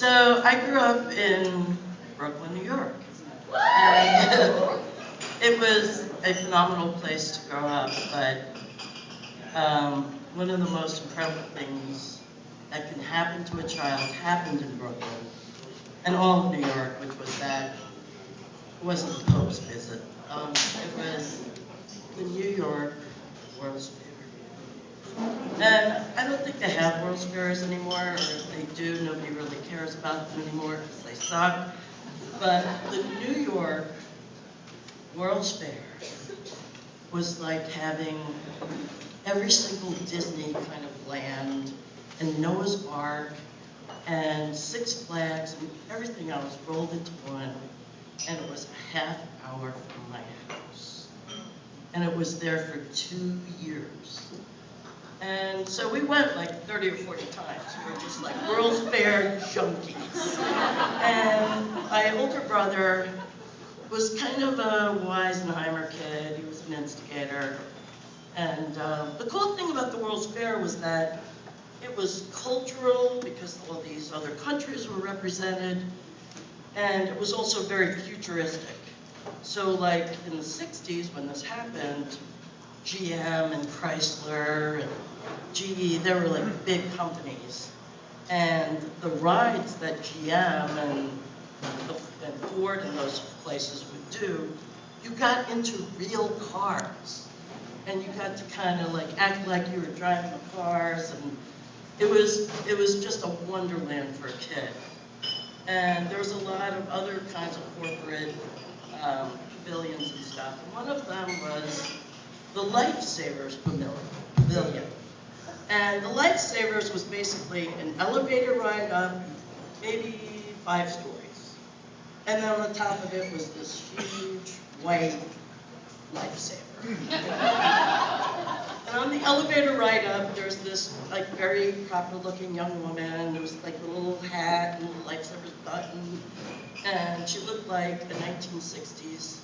So I grew up in Brooklyn, New York. And it was a phenomenal place to grow up, but one of the most incredible things that can happen to a child happened in Brooklyn and all of New York, which was that it wasn't the Pope's visit. It was the New York World's Fair. And I don't think they have World's Fairs anymore, or if they do, nobody really cares about them anymore because they suck. But the New York World's Fair was like having every single Disney kind of land, and Noah's Ark, and Six Flags, and everything else rolled into one, and it was a half hour from my house. And it was there for 2 years. And so we went like 30 or 40 times. We were just like World's Fair junkies. And my older brother was kind of a Weisenheimer kid. He was an instigator. And the cool thing about the World's Fair was that it was cultural because all these other countries were represented. And it was also very futuristic. So like in the 60s when this happened, GM and Chrysler and GE, they were like big companies. And the rides that GM and Ford and those places would do, you got into real cars. And you got to kind of like act like you were driving the cars, and it was just a wonderland for a kid. And there was a lot of other kinds of corporate pavilions and stuff. And one of them was the Lifesavers Pavilion. And the Lifesavers was basically an elevator ride up, maybe 5 stories. And then on the top of it was this huge white lifesaver. And on the elevator ride up, there's this like very proper-looking young woman. There was like a little hat and a lifesaver's button, and she looked like a 1960s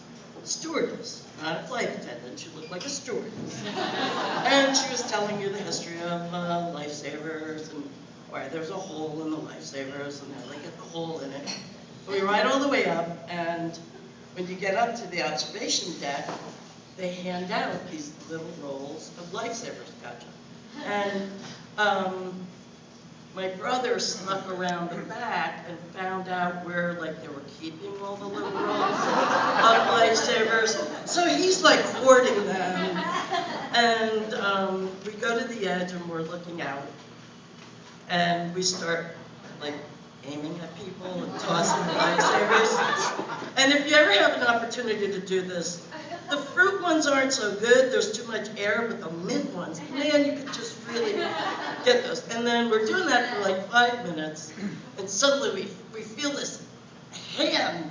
stewardess, not a flight attendant. She looked like a stewardess. And she was telling you the history of lifesavers and why there's a hole in the lifesavers and how they get the hole in it. We ride all the way up, and when you get up to the observation deck, they hand out these little rolls of lifesavers, gotcha. And my brother snuck around the back and found out where like they were keeping all the little rolls of lifesavers. So he's like hoarding them. And we go to the edge and we're looking out. And we start like aiming at people and tossing the lifesavers. And if you ever have an opportunity to do this, the fruit ones aren't so good, there's too much air, but the mint ones, man, you could just really get those. And then we're doing that for like 5 minutes, and suddenly we feel this hand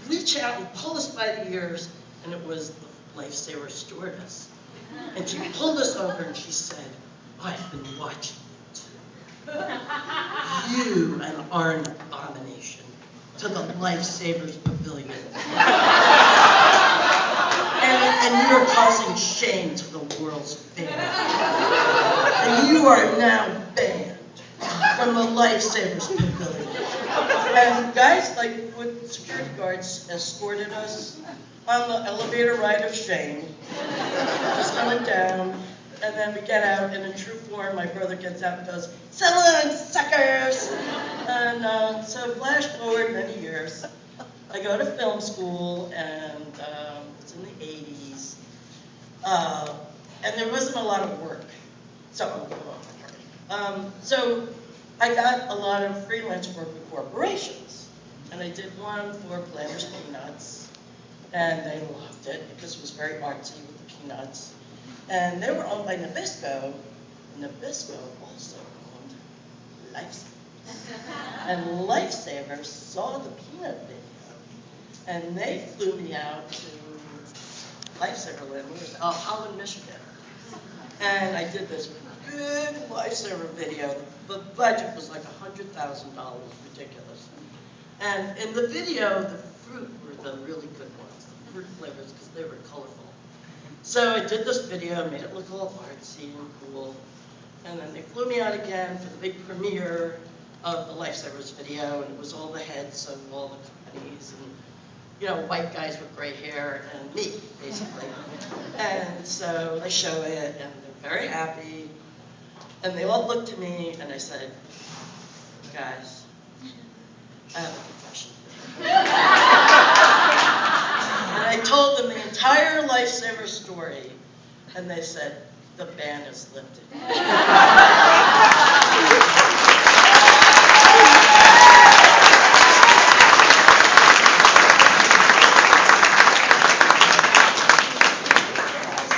reach out and pull us by the ears, and it was the lifesaver stewardess. And she pulled us over and she said, "I've been watching you too. You are an abomination to the Lifesavers Pavilion. And you're causing shame to the World's Fair. And you are now banned from the Lifesavers Pavilion." And guys, like, with security guards escorted us on the elevator ride of shame, just going down. And then we get out, and in true form, my brother gets out and goes, "Settle in, suckers!" And so flash forward many years. I go to film school, and it's in the 80s. And there wasn't a lot of work. So I got a lot of freelance work with corporations. And I did one for Planters Peanuts, and they loved it because it was very artsy with the peanuts. And they were owned by Nabisco, and Nabisco also owned Lifesavers. And Lifesavers saw the peanut video, and they flew me out to Lifesaver Land. It was Holland, Michigan. And I did this big Lifesaver video. The budget was like $100,000, ridiculous. And in the video, the fruit were the really good ones, the fruit flavors, because they were colorful. So I did this video, made it look all artsy and cool. And then they flew me out again for the big premiere. of the Lifesavers video, and it was all the heads of all the companies, and white guys with gray hair, and me, basically. And so they show it, and they're very happy, and they all looked at me, and I said, guys, I have a confession. And I told them the entire Lifesaver story, and they said, the ban is lifted.